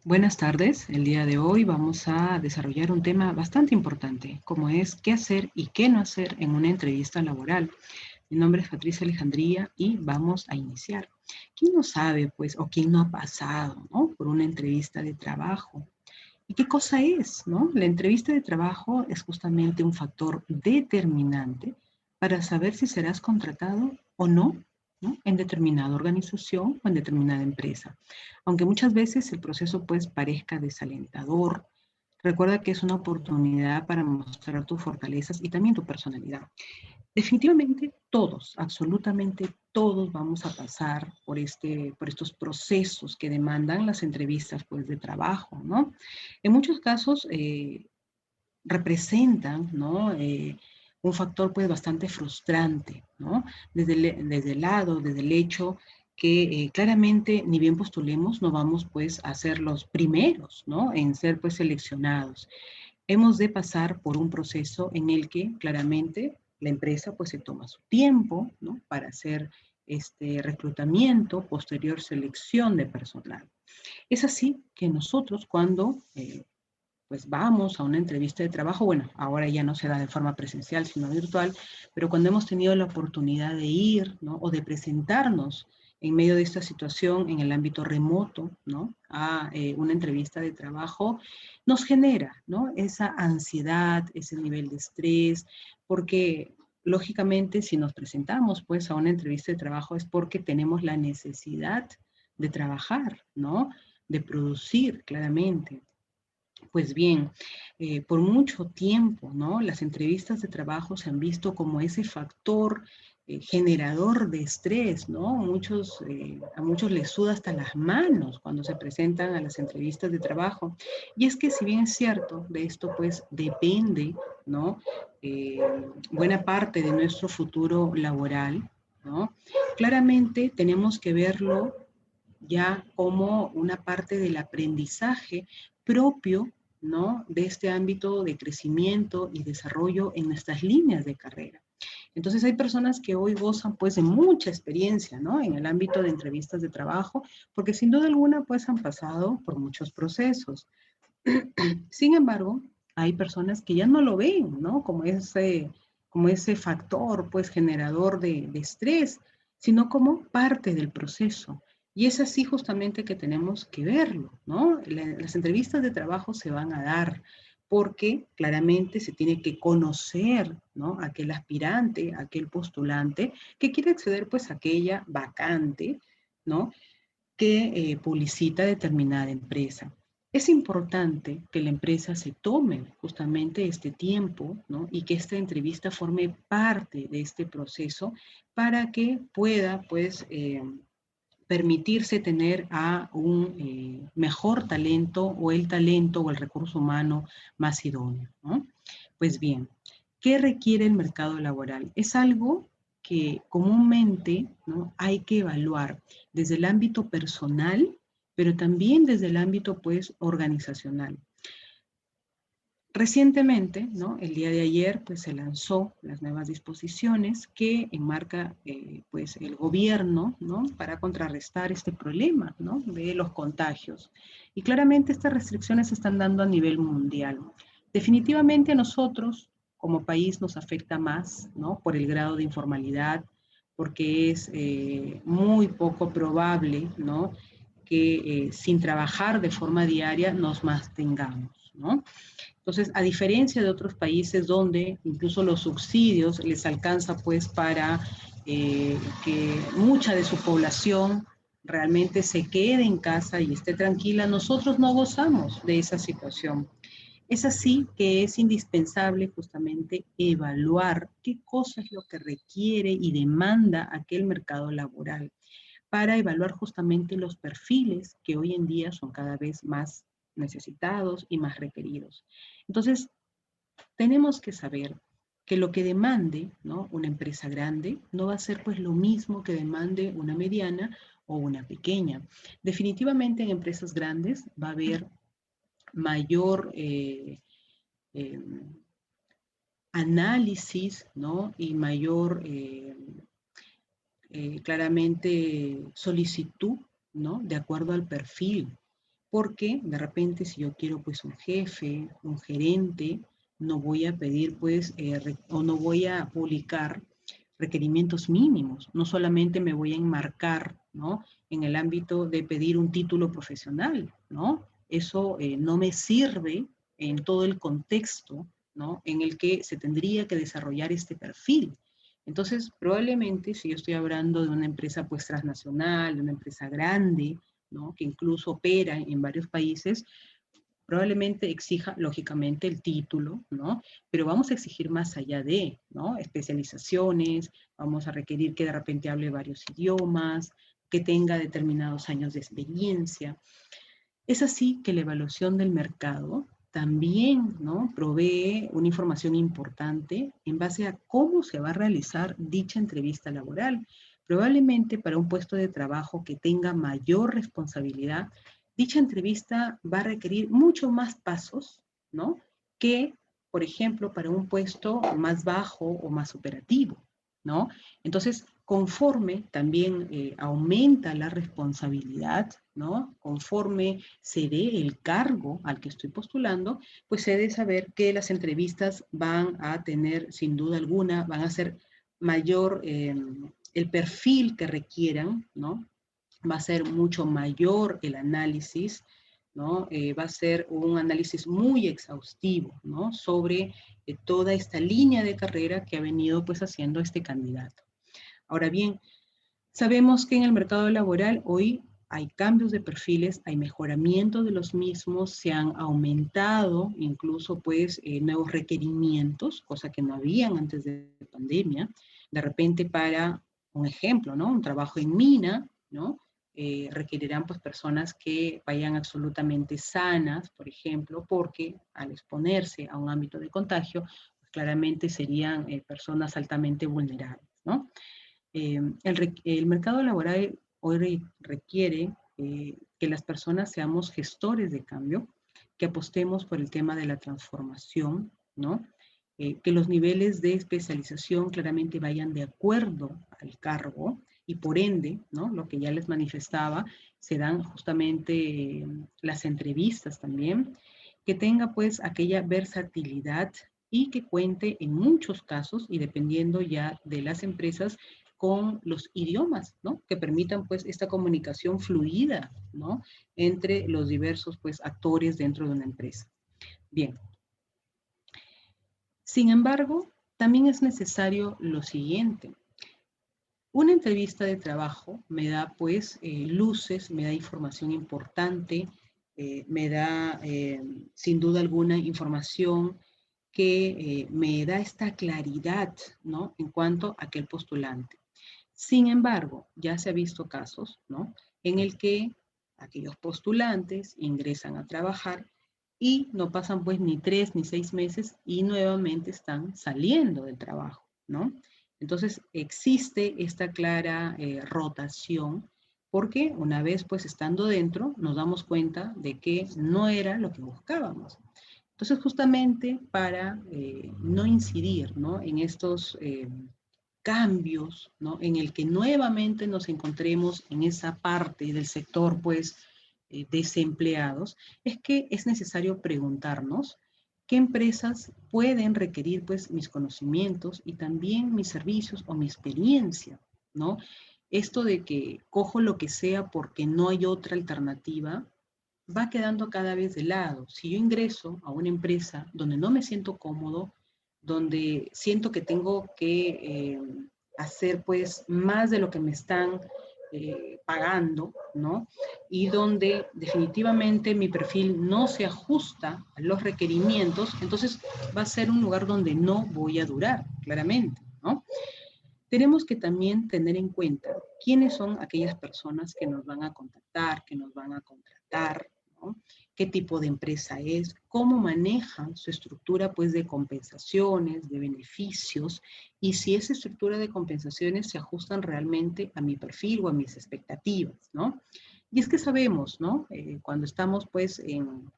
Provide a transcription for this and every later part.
Buenas tardes. El día de hoy vamos a desarrollar un tema bastante importante, como es qué hacer y qué no hacer en una entrevista laboral. Mi nombre es Patricia Alejandría y vamos a iniciar. ¿Quién no sabe, pues, o quién no ha pasado, ¿no? por una entrevista de trabajo? ¿Y qué cosa es, no? La entrevista de trabajo es justamente un factor determinante para saber si serás contratado o no, ¿no? En determinada organización o en determinada empresa. Aunque muchas veces el proceso pues parezca desalentador, recuerda que es una oportunidad para mostrar tus fortalezas y también tu personalidad. Definitivamente todos, absolutamente todos vamos a pasar por estos procesos que demandan las entrevistas pues, de trabajo, ¿no? En muchos casos representan, ¿no? Un factor pues bastante frustrante, ¿no? Desde el lado, desde el hecho que claramente ni bien postulemos, no vamos pues a ser los primeros, ¿no? En ser pues seleccionados. Hemos de pasar por un proceso en el que claramente la empresa pues se toma su tiempo, ¿no? Para hacer este reclutamiento, posterior selección de personal. Es así que nosotros cuando pues vamos a una entrevista de trabajo, bueno, ahora ya no se da de forma presencial, sino virtual, pero cuando hemos tenido la oportunidad de ir, ¿no? O de presentarnos en medio de esta situación en el ámbito remoto, ¿no? A una entrevista de trabajo, nos genera, ¿no? Esa ansiedad, ese nivel de estrés, porque lógicamente si nos presentamos pues a una entrevista de trabajo es porque tenemos la necesidad de trabajar, ¿no? De producir claramente. Pues bien, por mucho tiempo, ¿no? Las entrevistas de trabajo se han visto como ese factor generador de estrés, ¿no? A muchos les suda hasta las manos cuando se presentan a las entrevistas de trabajo. Y es que si bien es cierto, de esto pues depende, ¿no? Eh, Buena parte de nuestro futuro laboral, ¿no? Claramente tenemos que verlo ya como una parte del aprendizaje propio, ¿no? De este ámbito de crecimiento y desarrollo en nuestras líneas de carrera. Entonces hay personas que hoy gozan pues de mucha experiencia, ¿no? En el ámbito de entrevistas de trabajo, porque sin duda alguna pues han pasado por muchos procesos. Sin embargo, hay personas que ya no lo ven, ¿no? Como ese factor, pues, generador de estrés, sino como parte del proceso. Y es así justamente que tenemos que verlo, ¿no? Las entrevistas de trabajo se van a dar porque claramente se tiene que conocer, ¿no? Aquel aspirante, aquel postulante que quiere acceder, pues, a aquella vacante, ¿no? Que publicita determinada empresa. Es importante que la empresa se tome justamente este tiempo, ¿no? Y que esta entrevista forme parte de este proceso para que pueda, pues, permitirse tener a un mejor talento o el talento o el recurso humano más idóneo, ¿no? Pues bien, ¿qué requiere el mercado laboral? Es algo que comúnmente, ¿no? Hay que evaluar desde el ámbito personal, pero también desde el ámbito pues organizacional. Recientemente, ¿no? El día de ayer, pues se lanzó las nuevas disposiciones que enmarca, pues, el gobierno, ¿no? Para contrarrestar este problema, ¿no? De los contagios. Y claramente estas restricciones se están dando a nivel mundial. Definitivamente a nosotros, como país, nos afecta más, ¿no? Por el grado de informalidad, porque es muy poco probable, ¿no? Que sin trabajar de forma diaria nos mantengamos, ¿no? Entonces, a diferencia de otros países donde incluso los subsidios les alcanza pues para que mucha de su población realmente se quede en casa y esté tranquila, nosotros no gozamos de esa situación. Es así que es indispensable justamente evaluar qué cosa es lo que requiere y demanda aquel mercado laboral para evaluar justamente los perfiles que hoy en día son cada vez más necesitados y más requeridos. Entonces, tenemos que saber que lo que demande, ¿no? Una empresa grande no va a ser pues lo mismo que demande una mediana o una pequeña. Definitivamente en empresas grandes va a haber mayor eh, análisis, ¿no? Y mayor claramente solicitud, ¿no? De acuerdo al perfil. porque de repente si yo quiero pues un jefe, un gerente, no voy a pedir pues, o no voy a publicar requerimientos mínimos, no solamente me voy a enmarcar, ¿no?, en el ámbito de pedir un título profesional, ¿no? Eso no me sirve en todo el contexto, ¿no?, en el que se tendría que desarrollar este perfil. Entonces, probablemente si yo estoy hablando de una empresa pues transnacional, de una empresa grande, ¿no?, que incluso opera en varios países, probablemente exija, lógicamente, el título, ¿no? Pero vamos a exigir más allá de, ¿no?, especializaciones, vamos a requerir que de repente hable varios idiomas, que tenga determinados años de experiencia. Es así que la evaluación del mercado también, ¿no?, provee una información importante en base a cómo se va a realizar dicha entrevista laboral. Probablemente para un puesto de trabajo que tenga mayor responsabilidad, dicha entrevista va a requerir mucho más pasos, ¿no?, que, por ejemplo, para un puesto más bajo o más operativo, ¿no? Entonces, conforme también aumenta la responsabilidad, ¿no?, conforme se dé el cargo al que estoy postulando, pues se debe saber que las entrevistas van a tener, sin duda alguna, van a ser mayor, el perfil que requieran, ¿no? Va a ser mucho mayor el análisis, ¿no? Va a ser un análisis muy exhaustivo, ¿no?, sobre toda esta línea de carrera que ha venido pues haciendo este candidato. Ahora bien, sabemos que en el mercado laboral hoy hay cambios de perfiles, hay mejoramiento de los mismos, se han aumentado incluso pues nuevos requerimientos, cosa que no habían antes de pandemia. De repente para, un ejemplo, ¿no?, un trabajo en mina, ¿no?, requerirán pues personas que vayan absolutamente sanas, por ejemplo, porque al exponerse a un ámbito de contagio, pues claramente serían personas altamente vulnerables, ¿no? El mercado laboral hoy requiere que las personas seamos gestores de cambio, que apostemos por el tema de la transformación, ¿no? Que los niveles de especialización claramente vayan de acuerdo al cargo y por ende, ¿no?, lo que ya les manifestaba, se dan justamente las entrevistas también, que tenga pues aquella versatilidad y que cuente en muchos casos, y dependiendo ya de las empresas, con los idiomas, ¿no?, que permitan pues esta comunicación fluida, ¿no?, entre los diversos pues actores dentro de una empresa. Bien. Sin embargo, también es necesario lo siguiente. Una entrevista de trabajo me da pues luces, me da información importante, me da sin duda alguna información que me da esta claridad, ¿no?, en cuanto a aquel postulante. Sin embargo, ya se ha visto casos, ¿no?, en el que aquellos postulantes ingresan a trabajar y no pasan pues ni 3 ni 6 meses y nuevamente están saliendo del trabajo, ¿no? Entonces existe esta clara rotación porque una vez pues estando dentro nos damos cuenta de que no era lo que buscábamos. Entonces justamente para no incidir, ¿no?, en estos cambios, ¿no?, en el que nuevamente nos encontremos en esa parte del sector, pues, desempleados, es que es necesario preguntarnos qué empresas pueden requerir, pues, mis conocimientos y también mis servicios o mi experiencia, ¿no? Esto de que cojo lo que sea porque no hay otra alternativa, va quedando cada vez de lado. Si yo ingreso a una empresa donde no me siento cómodo, donde siento que tengo que hacer pues más de lo que me están pagando, ¿no? Y donde definitivamente mi perfil no se ajusta a los requerimientos, entonces va a ser un lugar donde no voy a durar, claramente, ¿no? Tenemos que también tener en cuenta quiénes son aquellas personas que nos van a contactar, que nos van a contratar, ¿no? Qué tipo de empresa es, cómo manejan su estructura pues, de compensaciones, de beneficios, y si esa estructura de compensaciones se ajustan realmente a mi perfil o a mis expectativas, ¿no? Y es que sabemos, ¿no? Cuando estamos pues en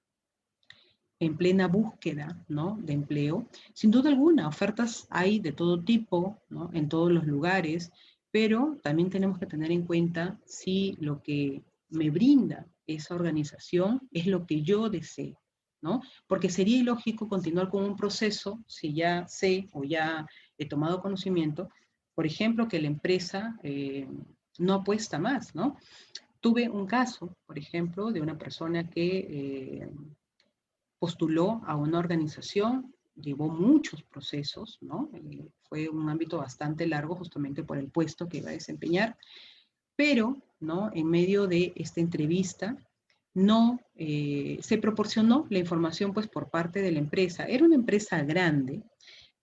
plena búsqueda, ¿no?, de empleo, sin duda alguna, ofertas hay de todo tipo, ¿no?, en todos los lugares, pero también tenemos que tener en cuenta si lo que me brinda esa organización es lo que yo deseo, ¿no? Porque sería ilógico continuar con un proceso si ya sé o ya he tomado conocimiento, por ejemplo, que la empresa no apuesta más, ¿no? Tuve un caso, por ejemplo, de una persona que postuló a una organización, llevó muchos procesos, ¿no? Fue un ámbito bastante largo justamente por el puesto que iba a desempeñar, pero, ¿no? En medio de esta entrevista, no se proporcionó la información pues por parte de la empresa. Era una empresa grande,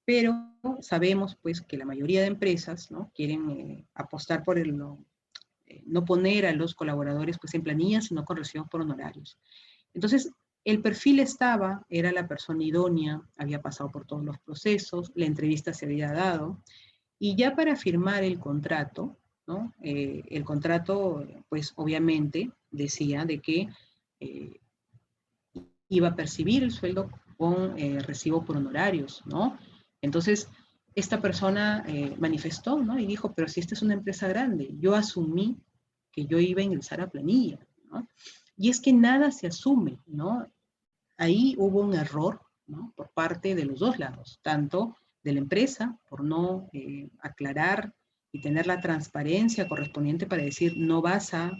pero sabemos pues que la mayoría de empresas, ¿no? Quieren apostar por no poner a los colaboradores pues en planillas, sino con recibos por honorarios. Entonces, el perfil estaba, era la persona idónea, había pasado por todos los procesos, la entrevista se había dado, y ya para firmar el contrato, ¿no? El contrato, pues obviamente decía de que eh, iba a percibir el sueldo con recibo por honorarios, ¿no? Entonces, esta persona manifestó, ¿no? Y dijo, pero si esta es una empresa grande, yo asumí que yo iba a ingresar a planilla, ¿no? Y es que nada se asume, ¿no? Ahí hubo un error, ¿no? Por parte de los dos lados, tanto de la empresa por no aclarar y tener la transparencia correspondiente para decir no vas a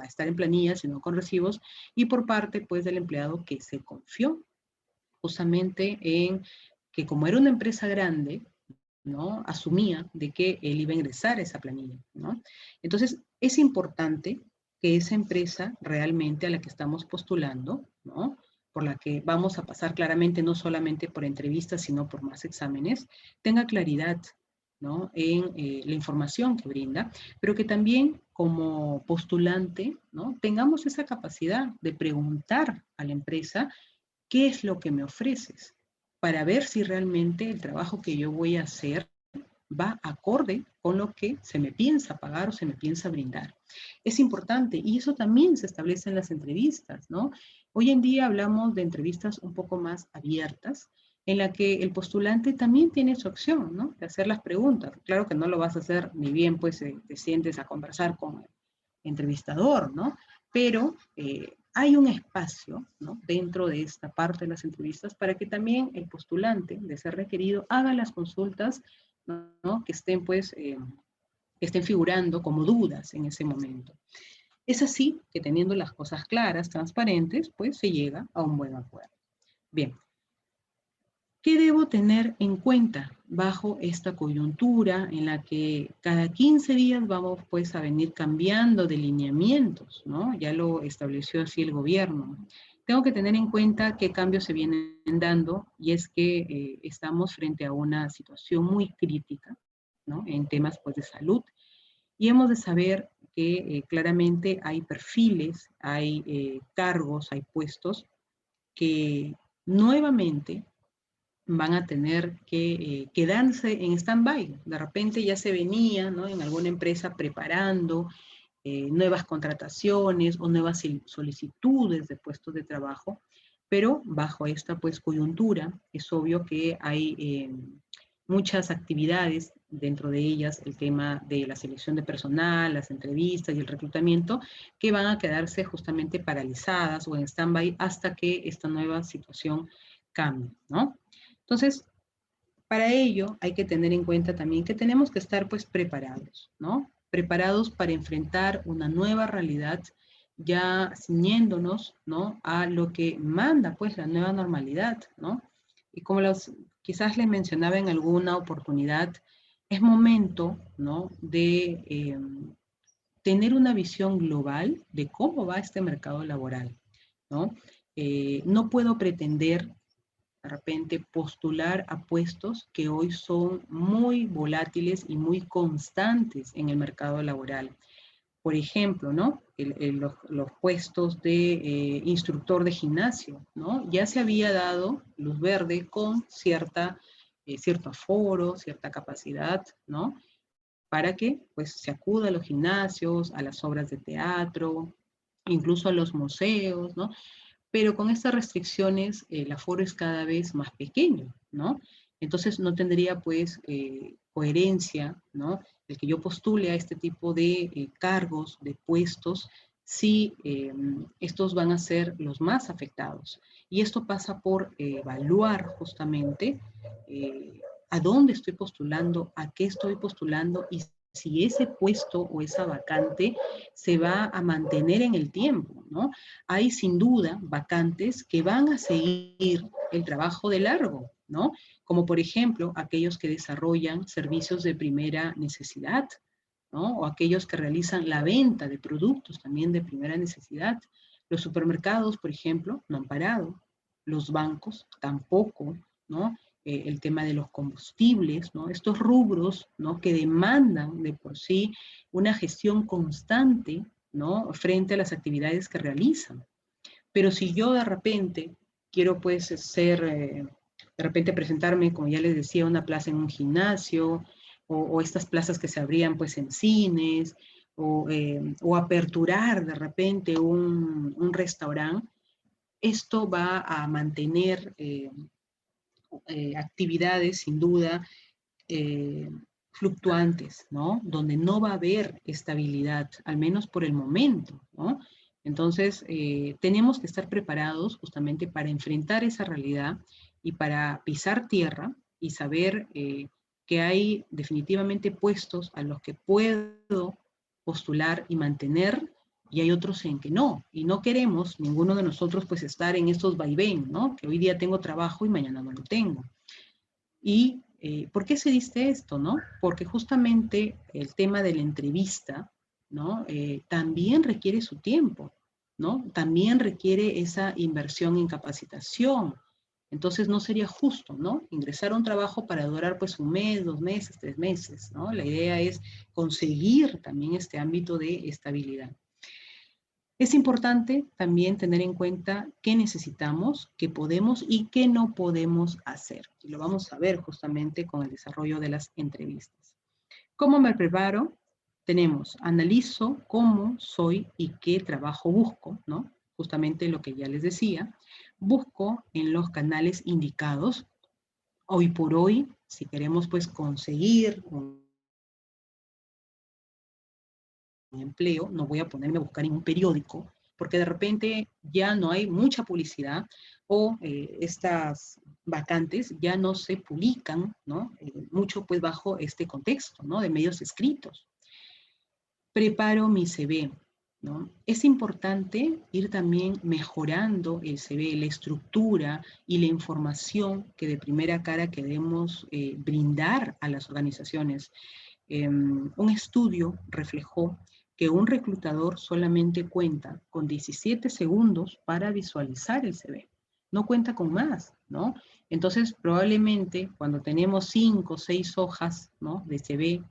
estar en planilla, sino con recibos, y por parte pues del empleado que se confió justamente en que como era una empresa grande, ¿no? Asumía de que él iba a ingresar a esa planilla, ¿no? Entonces, es importante que esa empresa realmente a la que estamos postulando, ¿no? Por la que vamos a pasar claramente no solamente por entrevistas, sino por más exámenes, tenga claridad, ¿no? En la información que brinda, pero que también como postulante, ¿no? Tengamos esa capacidad de preguntar a la empresa qué es lo que me ofreces, para ver si realmente el trabajo que yo voy a hacer va acorde con lo que se me piensa pagar o se me piensa brindar. Es importante y eso también se establece en las entrevistas, ¿no? Hoy en día hablamos de entrevistas un poco más abiertas, en la que el postulante también tiene su opción, ¿no? De hacer las preguntas. Claro que no lo vas a hacer ni bien, pues te sientes a conversar con el entrevistador, ¿no? Pero hay un espacio, ¿no? Dentro de esta parte de las entrevistas para que también el postulante, de ser requerido, haga las consultas, ¿no? Que estén, pues, que estén figurando como dudas en ese momento. Es así que teniendo las cosas claras, transparentes, pues se llega a un buen acuerdo. Bien, ¿qué debo tener en cuenta bajo esta coyuntura en la que cada 15 días vamos pues a venir cambiando de lineamientos, ¿no? Ya lo estableció así el gobierno. Tengo que tener en cuenta qué cambios se vienen dando y es que estamos frente a una situación muy crítica, ¿no? En temas pues de salud y hemos de saber que claramente hay perfiles, hay cargos, hay puestos que nuevamente van a tener que quedarse en stand-by. De repente ya se venía, ¿no? En alguna empresa preparando nuevas contrataciones o nuevas solicitudes de puestos de trabajo, pero bajo esta pues coyuntura es obvio que hay muchas actividades, dentro de ellas el tema de la selección de personal, las entrevistas y el reclutamiento, que van a quedarse justamente paralizadas o en stand-by hasta que esta nueva situación cambie, ¿no? Entonces, para ello hay que tener en cuenta también que tenemos que estar pues preparados, ¿no? Preparados para enfrentar una nueva realidad ya ciñéndonos, ¿no? A lo que manda pues la nueva normalidad, ¿no? Y como quizás les mencionaba en alguna oportunidad, es momento, ¿no? De tener una visión global de cómo va este mercado laboral, ¿no? No puedo pretender de repente postular a puestos que hoy son muy volátiles y muy constantes en el mercado laboral. Por ejemplo, ¿no? Los puestos de instructor de gimnasio, ¿no? Ya se había dado luz verde con cierto aforo, cierta capacidad, ¿no? Para que pues, se acuda a los gimnasios, a las obras de teatro, incluso a los museos, ¿no? Pero con estas restricciones el aforo es cada vez más pequeño, ¿no? Entonces no tendría pues coherencia, ¿no? El que yo postule a este tipo de cargos, de puestos, sí estos van a ser los más afectados. Y esto pasa por evaluar justamente a dónde estoy postulando, a qué estoy postulando y si ese puesto o esa vacante se va a mantener en el tiempo, ¿no? Hay sin duda vacantes que van a seguir el trabajo de largo, ¿no? Como por ejemplo aquellos que desarrollan servicios de primera necesidad, ¿no? O aquellos que realizan la venta de productos también de primera necesidad. Los supermercados, por ejemplo, no han parado, los bancos tampoco, ¿no? El tema de los combustibles, ¿no? Estos rubros, ¿no? Que demandan de por sí una gestión constante, ¿no? Frente a las actividades que realizan. Pero si yo de repente quiero pues ser, de repente presentarme, como ya les decía, una plaza en un gimnasio, o estas plazas que se abrían pues en cines, o aperturar de repente un restaurante, esto va a mantener actividades sin duda eh, fluctuantes, ¿no? Donde no va a haber estabilidad, al menos por el momento, ¿no? Entonces, tenemos que estar preparados justamente para enfrentar esa realidad y para pisar tierra y saber que hay definitivamente puestos a los que puedo postular y mantener y hay otros en que no. Y no queremos ninguno de nosotros pues estar en estos vaivén, ¿no? Que hoy día tengo trabajo y mañana no lo tengo. ¿Y por qué se dice esto, no? Porque justamente el tema de la entrevista, ¿no? También requiere su tiempo, ¿no? También requiere esa inversión en capacitación. Entonces no sería justo, ¿no? Ingresar a un trabajo para durar pues un mes, 2 meses, 3 meses, ¿no? La idea es conseguir también este ámbito de estabilidad. Es importante también tener en cuenta qué necesitamos, qué podemos y qué no podemos hacer. Y lo vamos a ver justamente con el desarrollo de las entrevistas. ¿Cómo me preparo? Tenemos, analizo cómo soy y qué trabajo busco, ¿no? Justamente lo que ya les decía. Busco en los canales indicados. Hoy por hoy, si queremos pues conseguir un empleo, no voy a ponerme a buscar en un periódico, porque de repente ya no hay mucha publicidad o estas vacantes ya no se publican, ¿no? Mucho pues bajo este contexto, ¿no? De medios escritos. Preparo mi CV, ¿no? Es importante ir también mejorando el CV, la estructura y la información que de primera cara queremos brindar a las organizaciones. Un estudio reflejó que un reclutador solamente cuenta con 17 segundos para visualizar el CV. No cuenta con más, ¿no? Entonces, probablemente cuando tenemos 5 o 6 hojas, ¿no? de CV,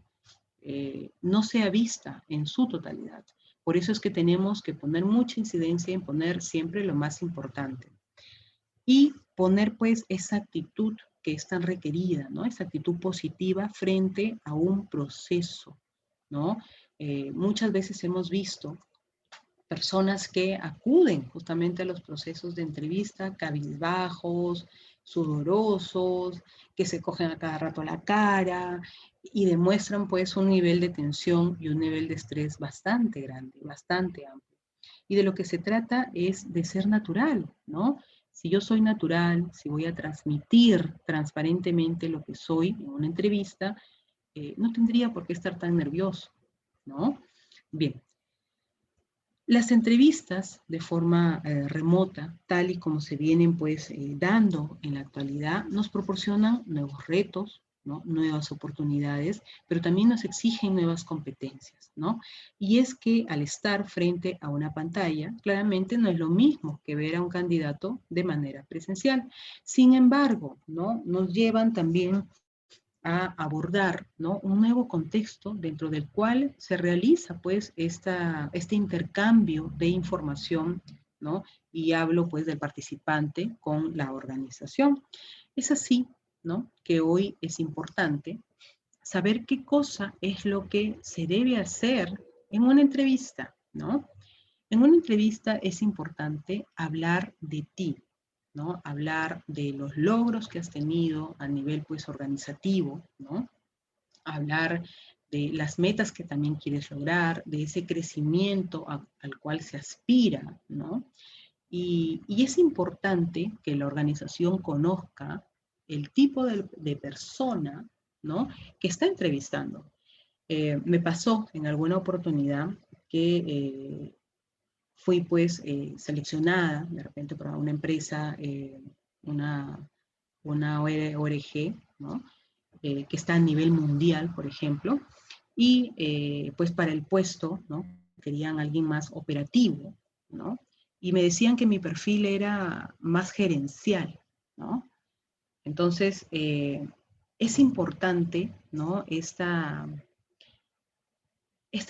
no sea vista en su totalidad. Por eso es que tenemos que poner mucha incidencia en poner siempre lo más importante. Y poner pues esa actitud que es tan requerida, ¿no? Esa actitud positiva frente a un proceso, ¿no? Muchas veces hemos visto personas que acuden justamente a los procesos de entrevista cabizbajos, sudorosos, que se cogen a cada rato la cara y demuestran pues un nivel de tensión y un nivel de estrés bastante grande, bastante amplio. Y de lo que se trata es de ser natural, ¿no? Si yo soy natural, si voy a transmitir transparentemente lo que soy en una entrevista, no tendría por qué estar tan nervioso, ¿no? Bien, las entrevistas de forma remota, tal y como se vienen pues dando en la actualidad, nos proporcionan nuevos retos, ¿no? Nuevas oportunidades, pero también nos exigen nuevas competencias, ¿no? Y es que al estar frente a una pantalla, claramente no es lo mismo que ver a un candidato de manera presencial. Sin embargo, ¿no? Nos llevan también a abordar, ¿no? un nuevo contexto dentro del cual se realiza pues este intercambio de información, ¿no? Y hablo pues del participante con la organización. Es así, ¿no? que hoy es importante saber qué cosa es lo que se debe hacer en una entrevista, ¿no? En una entrevista es importante hablar de ti, ¿no? Hablar de los logros que has tenido a nivel pues organizativo, ¿no? Hablar de las metas que también quieres lograr, de ese crecimiento al cual se aspira, ¿no? Y es importante que la organización conozca el tipo de persona, ¿no?, que está entrevistando. Me pasó en alguna oportunidad que fui pues seleccionada de repente para una empresa, una ORG, ¿no?, que está a nivel mundial, por ejemplo, y pues para el puesto, ¿no?, querían alguien más operativo, ¿no? Y me decían que mi perfil era más gerencial, ¿no? Entonces, es importante, ¿no?, esta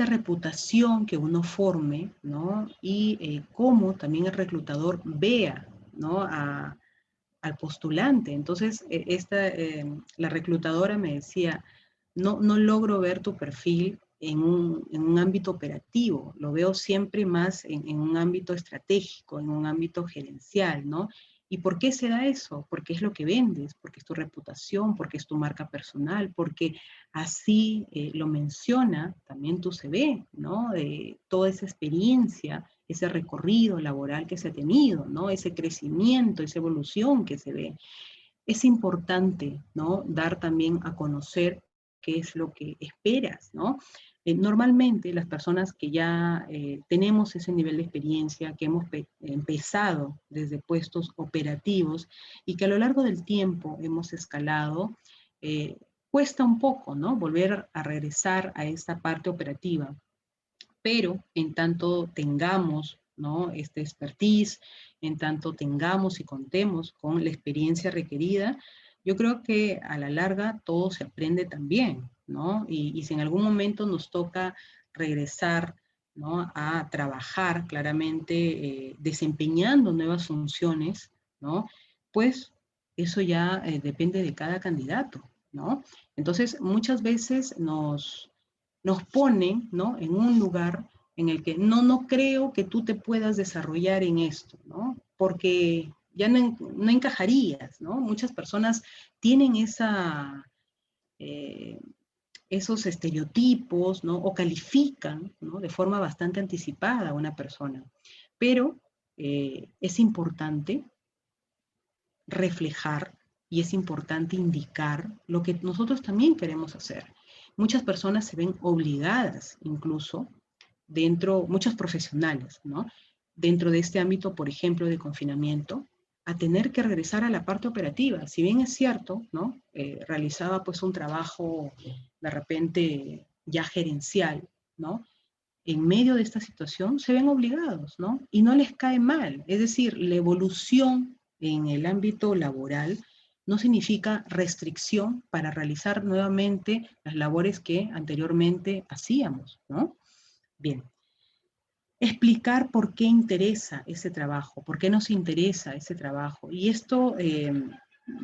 reputación que uno forme, ¿no? Y cómo también el reclutador vea, ¿no?, al postulante. Entonces, la reclutadora me decía, no logro ver tu perfil en un ámbito operativo, lo veo siempre más en un ámbito estratégico, en un ámbito gerencial, ¿no? ¿Y por qué se da eso? Porque es lo que vendes, porque es tu reputación, porque es tu marca personal, porque así lo menciona también tu CV, ¿no? De toda esa experiencia, ese recorrido laboral que se ha tenido, ¿no? Ese crecimiento, esa evolución que se ve. Es importante, ¿no?, dar también a conocer qué es lo que esperas, ¿no? Normalmente las personas que ya tenemos ese nivel de experiencia, que hemos empezado desde puestos operativos y que a lo largo del tiempo hemos escalado, eh, cuesta un poco, ¿no?, volver a regresar a esta parte operativa. Pero en tanto tengamos, ¿no?, este expertise, en tanto tengamos y contemos con la experiencia requerida, yo creo que a la larga todo se aprende también, ¿no? Y si en algún momento nos toca regresar, ¿no?, a trabajar claramente, desempeñando nuevas funciones, ¿no?, pues eso ya depende de cada candidato, ¿no? Entonces, muchas veces nos ponen, ¿no?, en un lugar en el que no creo que tú te puedas desarrollar en esto, ¿no? Porque ya no encajarías, ¿no? Muchas personas tienen eh, esos estereotipos, ¿no?, o califican, ¿no?, de forma bastante anticipada a una persona. Pero es importante reflejar y es importante indicar lo que nosotros también queremos hacer. Muchas personas se ven obligadas, incluso, muchos profesionales, ¿no?, dentro de este ámbito, por ejemplo, de confinamiento, a tener que regresar a la parte operativa. Si bien es cierto, ¿no?, realizaba pues un trabajo de repente ya gerencial, ¿no?, en medio de esta situación se ven obligados, ¿no? Y no les cae mal. Es decir, la evolución en el ámbito laboral no significa restricción para realizar nuevamente las labores que anteriormente hacíamos, ¿no? Bien. Explicar por qué interesa ese trabajo, por qué nos interesa ese trabajo. Y esto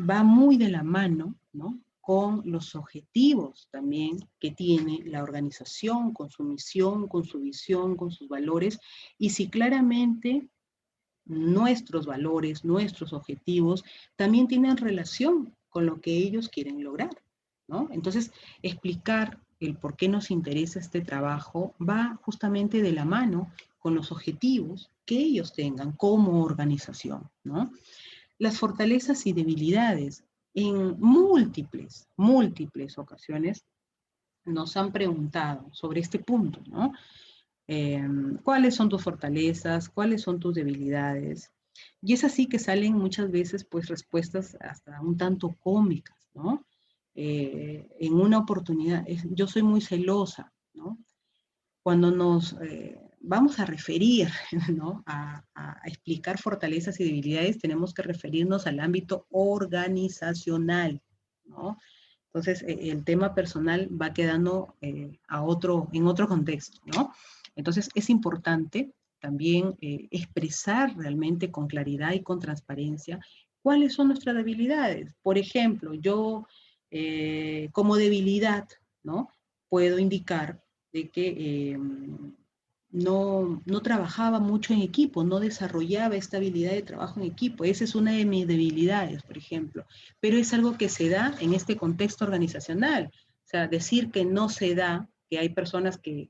va muy de la mano, ¿no?, con los objetivos también que tiene la organización, con su misión, con su visión, con sus valores, y si claramente nuestros valores, nuestros objetivos, también tienen relación con lo que ellos quieren lograr, ¿no? Entonces, explicar el por qué nos interesa este trabajo va justamente de la mano con los objetivos que ellos tengan como organización, ¿no? Las fortalezas y debilidades en múltiples ocasiones nos han preguntado sobre este punto, ¿no? ¿Cuáles son tus fortalezas? ¿Cuáles son tus debilidades? Y es así que salen muchas veces pues respuestas hasta un tanto cómicas, ¿no? En una oportunidad, yo soy muy celosa, ¿no? Cuando nos vamos a referir, ¿no?, a explicar fortalezas y debilidades, tenemos que referirnos al ámbito organizacional, ¿no? Entonces, el tema personal va quedando en otro contexto, ¿no? Entonces, es importante también expresar realmente con claridad y con transparencia cuáles son nuestras debilidades. Por ejemplo, yo como debilidad, ¿no?, puedo indicar de que no trabajaba mucho en equipo, no desarrollaba esta habilidad de trabajo en equipo. Esa es una de mis debilidades, por ejemplo. Pero es algo que se da en este contexto organizacional. sea, decir que no se da, que hay personas que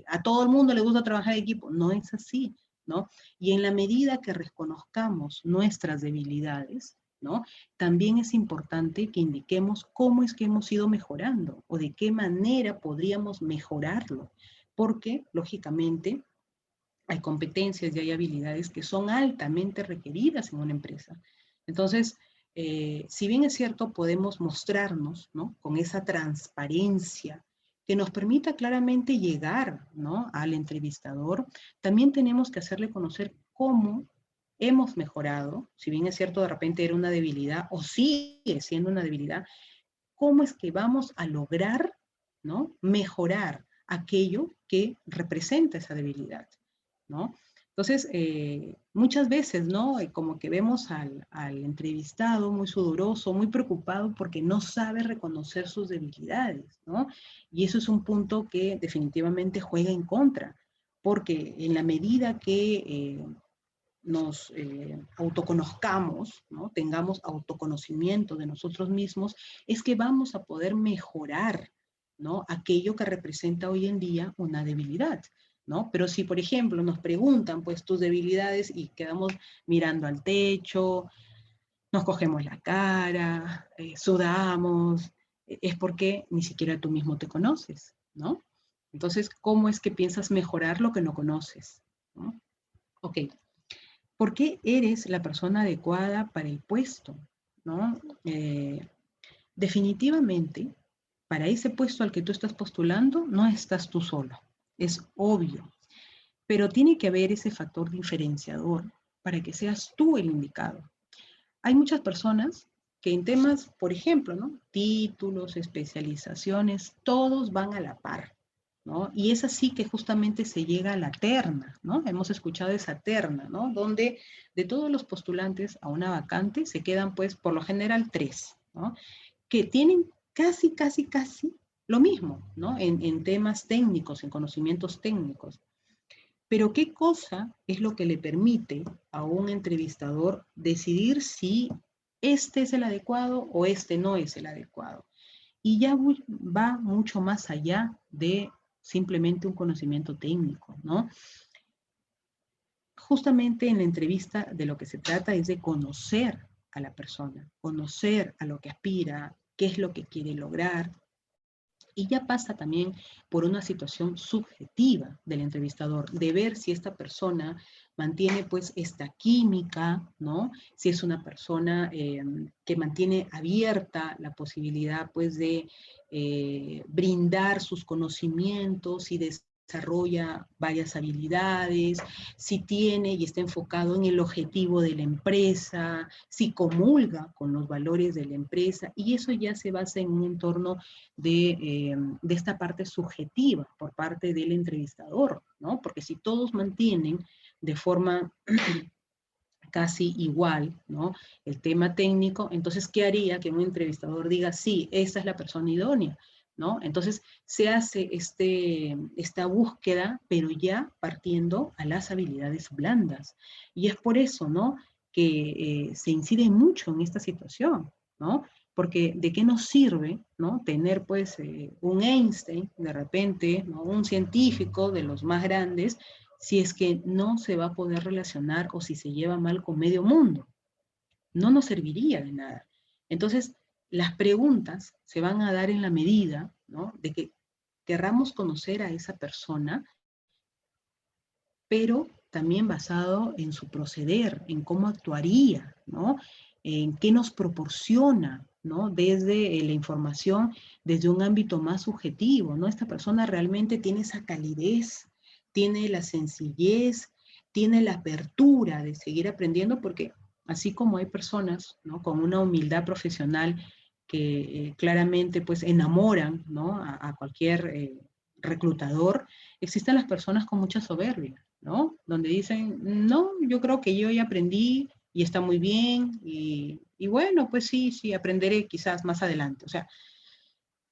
a todo el mundo le gusta trabajar en equipo, no es así, ¿no? Y en la medida que reconozcamos nuestras debilidades, ¿no? También es importante que indiquemos cómo es que hemos ido mejorando o de qué manera podríamos mejorarlo, porque, lógicamente, hay competencias y hay habilidades que son altamente requeridas en una empresa. Entonces, si bien es cierto, podemos mostrarnos, ¿no?, con esa transparencia que nos permita claramente llegar, ¿no?, al entrevistador, también tenemos que hacerle conocer cómo hemos mejorado, si bien es cierto, de repente era una debilidad o sigue siendo una debilidad, cómo es que vamos a lograr, ¿no?, mejorar aquello que representa esa debilidad, ¿no? Entonces, muchas veces, ¿no?, como que vemos al entrevistado muy sudoroso, muy preocupado porque no sabe reconocer sus debilidades, ¿no? Y eso es un punto que definitivamente juega en contra, porque en la medida que nos autoconozcamos, ¿no?, tengamos autoconocimiento de nosotros mismos, es que vamos a poder mejorar, ¿no?, aquello que representa hoy en día una debilidad, ¿no? Pero si, por ejemplo, nos preguntan, pues, tus debilidades y quedamos mirando al techo, nos cogemos la cara, sudamos, es porque ni siquiera tú mismo te conoces, ¿no? Entonces, ¿cómo es que piensas mejorar lo que no conoces? ¿No? Ok, ¿por qué eres la persona adecuada para el puesto? ¿No? Definitivamente, para ese puesto al que tú estás postulando, no estás tú solo. Es obvio. Pero tiene que haber ese factor diferenciador para que seas tú el indicado. Hay muchas personas que en temas, por ejemplo, ¿no?, títulos, especializaciones, todos van a la par, ¿no? Y es así que justamente se llega a la terna, ¿no? Hemos escuchado esa terna, ¿no?, donde de todos los postulantes a una vacante se quedan, pues, por lo general 3, ¿no?, que tienen casi lo mismo, ¿no?, en temas técnicos, en conocimientos técnicos. Pero ¿qué cosa es lo que le permite a un entrevistador decidir si este es el adecuado o este no es el adecuado? Y ya va mucho más allá de simplemente un conocimiento técnico, ¿no? Justamente en la entrevista de lo que se trata es de conocer a la persona, conocer a lo que aspira, qué es lo que quiere lograr, y ya pasa también por una situación subjetiva del entrevistador, de ver si esta persona mantiene pues esta química, ¿no? Si es una persona que mantiene abierta la posibilidad pues de brindar sus conocimientos y desarrolla varias habilidades, si tiene y está enfocado en el objetivo de la empresa, si comulga con los valores de la empresa, y eso ya se basa en un entorno de esta parte subjetiva por parte del entrevistador, ¿no? Porque si todos mantienen de forma casi igual, ¿no?, el tema técnico, entonces, ¿qué haría que un entrevistador diga, sí, esta es la persona idónea, ¿no? Entonces, se hace esta búsqueda, pero ya partiendo a las habilidades blandas. Y es por eso, ¿no?, que se incide mucho en esta situación, ¿no? Porque ¿de qué nos sirve, ¿no?, tener, pues, un Einstein, de repente, ¿no?, un científico de los más grandes, si es que no se va a poder relacionar o si se lleva mal con medio mundo? No nos serviría de nada. Entonces, las preguntas se van a dar en la medida, ¿no?, de que querramos conocer a esa persona, pero también basado en su proceder, en cómo actuaría, ¿no?, en qué nos proporciona, ¿no?, desde la información, desde un ámbito más subjetivo, ¿no? Esta persona realmente tiene esa calidez, tiene la sencillez, tiene la apertura de seguir aprendiendo, porque así como hay personas, ¿no?, con una humildad profesional que claramente pues enamoran, ¿no?, a cualquier reclutador, existen las personas con mucha soberbia, ¿no?, donde dicen, no, yo creo que yo ya aprendí y está muy bien, y bueno, pues sí, aprenderé quizás más adelante. O sea,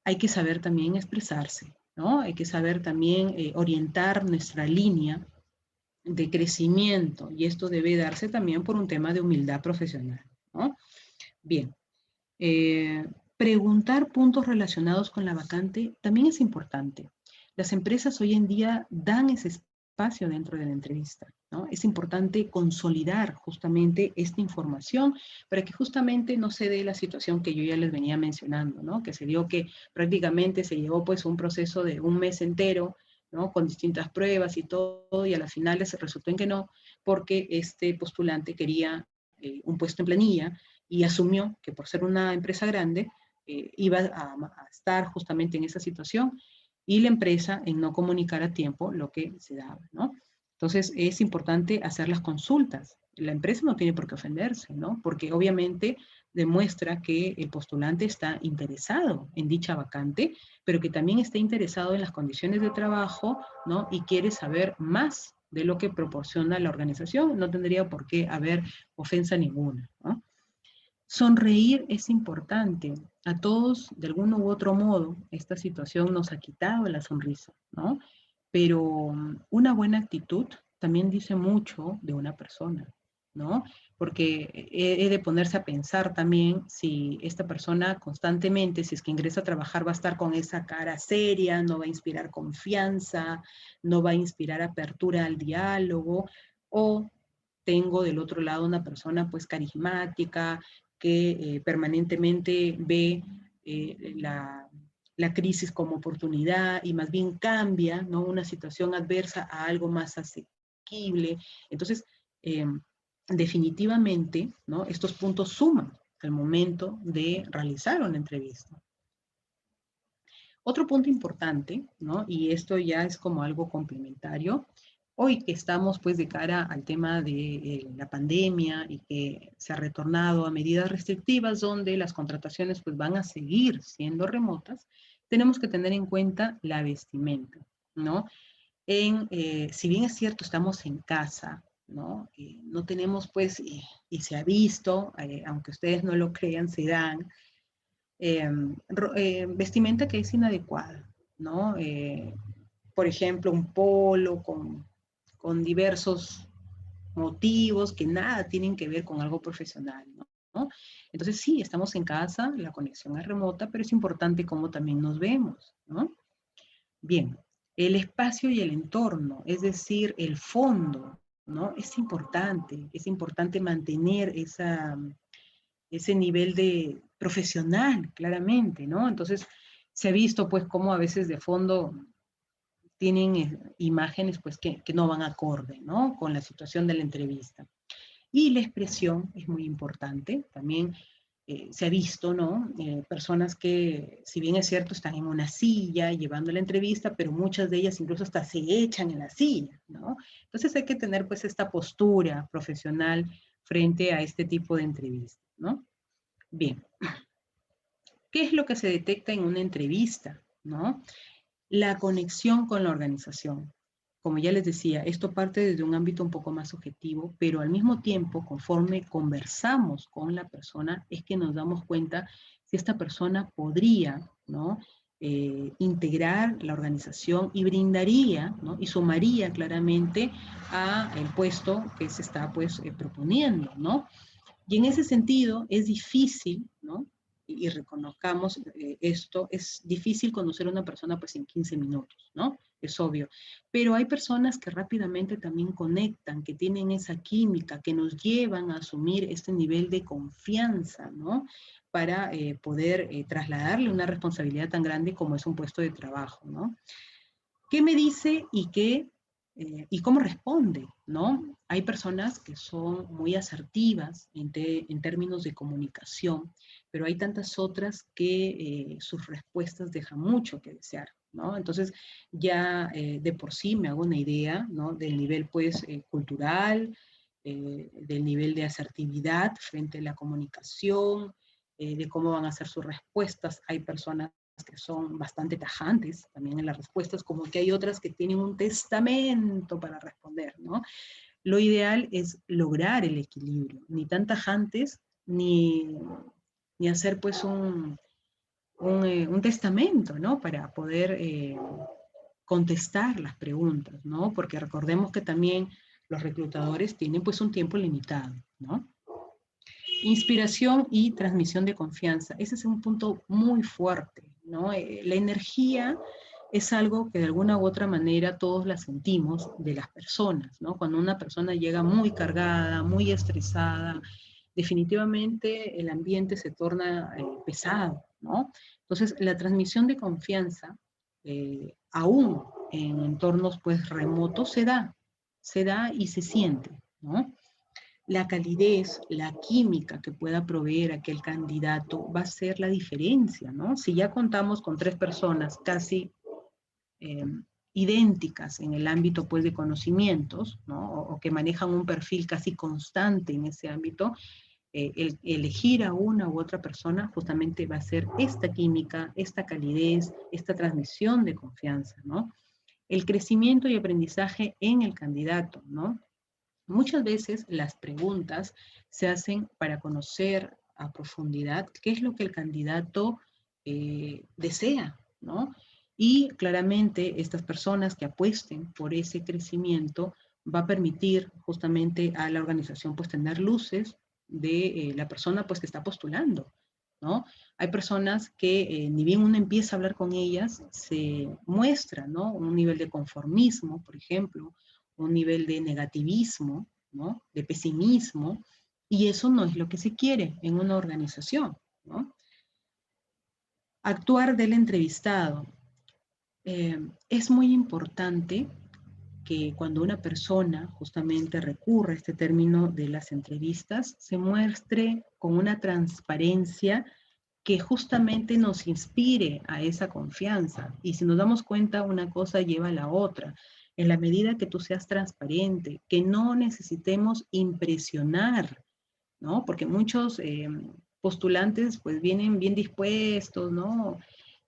hay que saber también expresarse, ¿no? Hay que saber también orientar nuestra línea de crecimiento, y esto debe darse también por un tema de humildad profesional, ¿no? Bien, Preguntar puntos relacionados con la vacante también es importante. Las empresas hoy en día dan ese espacio dentro de la entrevista, ¿no? Es importante consolidar justamente esta información para que justamente no se dé la situación que yo ya les venía mencionando, ¿no? Que se dio que prácticamente se llevó pues un proceso de un mes entero, ¿no? Con distintas pruebas y todo, y a las finales resultó en que no, porque este postulante quería un puesto en planilla y asumió que por ser una empresa grande, iba a estar justamente en esa situación y la empresa en no comunicar a tiempo lo que se daba, ¿no? Entonces es importante hacer las consultas. La empresa no tiene por qué ofenderse, ¿no? Porque obviamente demuestra que el postulante está interesado en dicha vacante, pero que también está interesado en las condiciones de trabajo, ¿no? Y quiere saber más de lo que proporciona la organización. No tendría por qué haber ofensa ninguna, ¿no? Sonreír es importante. A todos, de alguno u otro modo, esta situación nos ha quitado la sonrisa, ¿no? Pero una buena actitud también dice mucho de una persona, ¿no? Porque he de ponerse a pensar también si esta persona constantemente, si es que ingresa a trabajar, va a estar con esa cara seria, no va a inspirar confianza, no va a inspirar apertura al diálogo, o tengo del otro lado una persona pues carismática, que permanentemente ve la crisis como oportunidad y más bien cambia, ¿no? Una situación adversa a algo más asequible. Entonces, definitivamente, ¿no? Estos puntos suman al momento de realizar una entrevista. Otro punto importante, ¿no? Y esto ya es como algo complementario. Hoy que estamos pues de cara al tema de la pandemia y que se ha retornado a medidas restrictivas donde las contrataciones pues van a seguir siendo remotas, tenemos que tener en cuenta la vestimenta, ¿no? Si bien es cierto, estamos en casa, ¿no? No tenemos pues, y se ha visto, aunque ustedes no lo crean, se dan, vestimenta que es inadecuada, ¿no? Por ejemplo, un polo con diversos motivos que nada tienen que ver con algo profesional, ¿no? Entonces sí, estamos en casa, la conexión es remota, pero es importante cómo también nos vemos, ¿no? Bien, el espacio y el entorno, es decir, el fondo, ¿no? Es importante mantener ese nivel de profesional, claramente, ¿no? Entonces, se ha visto pues cómo a veces de fondo tienen imágenes pues que no van acorde, ¿no? Con la situación de la entrevista. Y la expresión es muy importante, también se ha visto, ¿no? Personas que, si bien es cierto, están en una silla llevando la entrevista, pero muchas de ellas incluso hasta se echan en la silla, ¿no? Entonces hay que tener pues esta postura profesional frente a este tipo de entrevistas, ¿no? Bien, ¿qué es lo que se detecta en una entrevista? ¿No? La conexión con la organización. Como ya les decía, esto parte desde un ámbito un poco más subjetivo, pero al mismo tiempo, conforme conversamos con la persona, es que nos damos cuenta si esta persona podría, ¿no? Integrar la organización y brindaría, ¿no? Y sumaría claramente a el puesto que se está pues proponiendo, ¿no? Y en ese sentido es difícil, ¿no? Y reconozcamos esto, es difícil conocer a una persona pues en 15 minutos, ¿no? Es obvio. Pero hay personas que rápidamente también conectan, que tienen esa química, que nos llevan a asumir este nivel de confianza, ¿no? Para poder trasladarle una responsabilidad tan grande como es un puesto de trabajo, ¿no? ¿Qué me dice y cómo responde? ¿No? Hay personas que son muy asertivas en términos de comunicación, pero hay tantas otras que sus respuestas dejan mucho que desear, ¿no? Entonces, ya de por sí me hago una idea, ¿no? Del nivel, pues, cultural, del nivel de asertividad frente a la comunicación, de cómo van a ser sus respuestas. Hay personas que son bastante tajantes también en las respuestas, como que hay otras que tienen un testamento para responder, ¿no? Lo ideal es lograr el equilibrio, ni tan tajantes, ni hacer pues un testamento, ¿no? Para poder contestar las preguntas, ¿no? Porque recordemos que también los reclutadores tienen pues un tiempo limitado, ¿no? Inspiración y transmisión de confianza. Ese es un punto muy fuerte, ¿no? La energía es algo que de alguna u otra manera todos la sentimos de las personas, ¿no? Cuando una persona llega muy cargada, muy estresada, definitivamente el ambiente se torna pesado, ¿no? Entonces, la transmisión de confianza, aún en entornos pues remotos, se da y se siente, ¿no? La calidez, la química que pueda proveer aquel candidato va a ser la diferencia, ¿no? Si ya contamos con 3 personas casi eh, idénticas en el ámbito pues de conocimientos, ¿no? O que manejan un perfil casi constante en ese ámbito, el elegir a una u otra persona justamente va a ser esta química, esta calidez, esta transmisión de confianza, ¿no? El crecimiento y aprendizaje en el candidato, ¿no? Muchas veces las preguntas se hacen para conocer a profundidad qué es lo que el candidato desea, ¿no? Y claramente estas personas que apuesten por ese crecimiento va a permitir justamente a la organización pues tener luces de la persona pues que está postulando, ¿no? Hay personas que ni bien uno empieza a hablar con ellas, se muestra, ¿no? Un nivel de conformismo, por ejemplo, un nivel de negativismo, ¿no? De pesimismo, y eso no es lo que se quiere en una organización, ¿no? Actuar del entrevistado. Es muy importante que cuando una persona justamente recurre a este término de las entrevistas, se muestre con una transparencia que justamente nos inspire a esa confianza. Y si nos damos cuenta, una cosa lleva a la otra. En la medida que tú seas transparente, que no necesitemos impresionar, ¿no? Porque muchos postulantes pues vienen bien dispuestos, ¿no?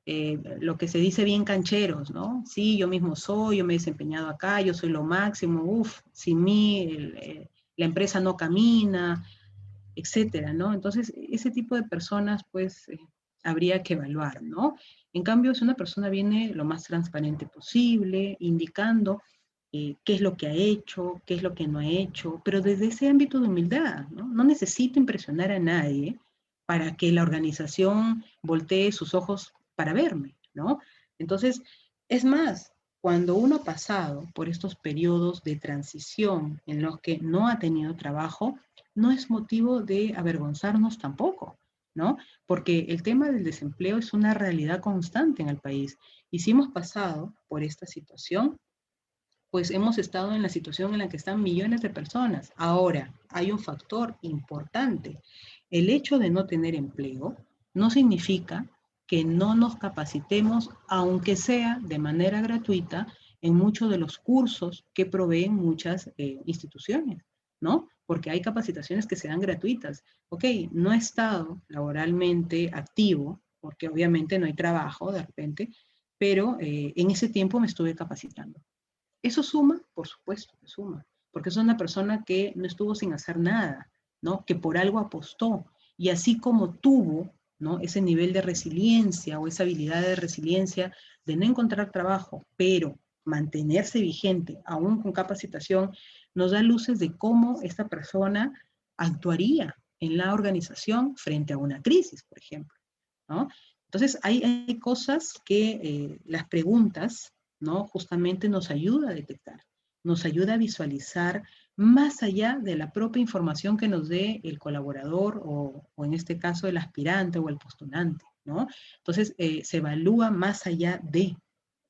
Lo que se dice bien cancheros, ¿no? Sí, yo mismo soy, yo me he desempeñado acá, yo soy lo máximo, uff, sin mí la empresa no camina, etcétera, ¿no? Entonces, ese tipo de personas, pues, habría que evaluar, ¿no? En cambio, si una persona viene lo más transparente posible, indicando qué es lo que ha hecho, qué es lo que no ha hecho, pero desde ese ámbito de humildad, ¿no? No necesito impresionar a nadie para que la organización voltee sus ojos para verme, ¿no? Entonces, es más, cuando uno ha pasado por estos periodos de transición en los que no ha tenido trabajo, no es motivo de avergonzarnos tampoco, ¿no? Porque el tema del desempleo es una realidad constante en el país. Y si hemos pasado por esta situación, pues hemos estado en la situación en la que están millones de personas. Ahora, hay un factor importante. El hecho de no tener empleo no significa que no nos capacitemos, aunque sea de manera gratuita, en muchos de los cursos que proveen muchas instituciones, ¿no? Porque hay capacitaciones que se dan gratuitas. Ok, no he estado laboralmente activo, porque obviamente no hay trabajo de repente, pero en ese tiempo me estuve capacitando. ¿Eso suma? Por supuesto que suma, porque es una persona que no estuvo sin hacer nada, ¿no? Que por algo apostó. Y así como tuvo, ¿no? Ese nivel de resiliencia o esa habilidad de resiliencia de no encontrar trabajo, pero mantenerse vigente, aún con capacitación, nos da luces de cómo esta persona actuaría en la organización frente a una crisis, por ejemplo, ¿no? Entonces, hay cosas que las preguntas, ¿no? Justamente nos ayuda a detectar, nos ayuda a visualizar más allá de la propia información que nos dé el colaborador o en este caso el aspirante o el postulante, ¿no? Entonces, se evalúa más allá de,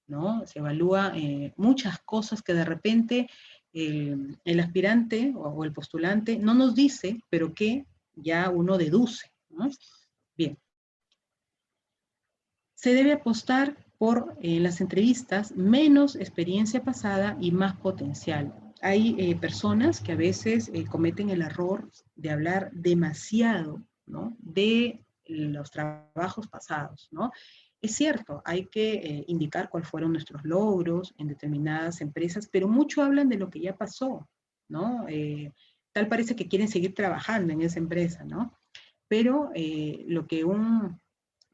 ¿no? Se evalúa muchas cosas que de repente el aspirante o el postulante no nos dice, pero que ya uno deduce, ¿no? Bien. Se debe apostar por las entrevistas menos experiencia pasada y más potencial. Hay personas que a veces cometen el error de hablar demasiado, ¿no? De los trabajos pasados, ¿no? Es cierto, hay que indicar cuáles fueron nuestros logros en determinadas empresas, pero mucho hablan de lo que ya pasó, ¿no? Tal parece que quieren seguir trabajando en esa empresa, ¿no? Pero lo que un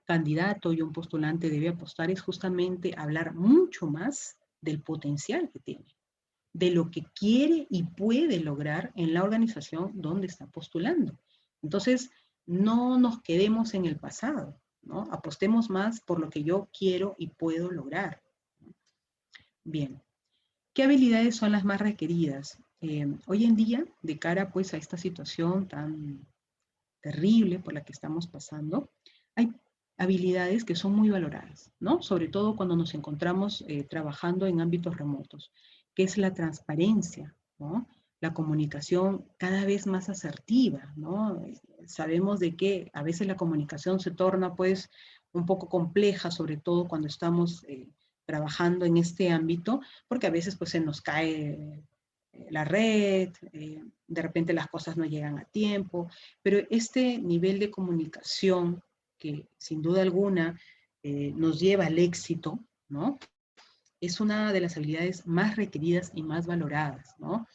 candidato y un postulante debe apostar es justamente hablar mucho más del potencial que tiene, de lo que quiere y puede lograr en la organización donde está postulando, Entonces, no nos quedemos en el pasado, ¿no? Apostemos más por lo que yo quiero y puedo lograr. Bien, ¿qué habilidades son las más requeridas? Hoy en día, de cara pues a esta situación tan terrible por la que estamos pasando, hay habilidades que son muy valoradas, ¿no? Sobre todo cuando nos encontramos trabajando en ámbitos remotos, que es la transparencia, ¿no? La comunicación cada vez más asertiva, ¿no? Sabemos de que a veces la comunicación se torna pues un poco compleja, sobre todo cuando estamos trabajando en este ámbito, porque a veces pues se nos cae la red, de repente las cosas no llegan a tiempo, pero este nivel de comunicación que sin duda alguna nos lleva al éxito, ¿no? Es una de las habilidades más requeridas y más valoradas, ¿no?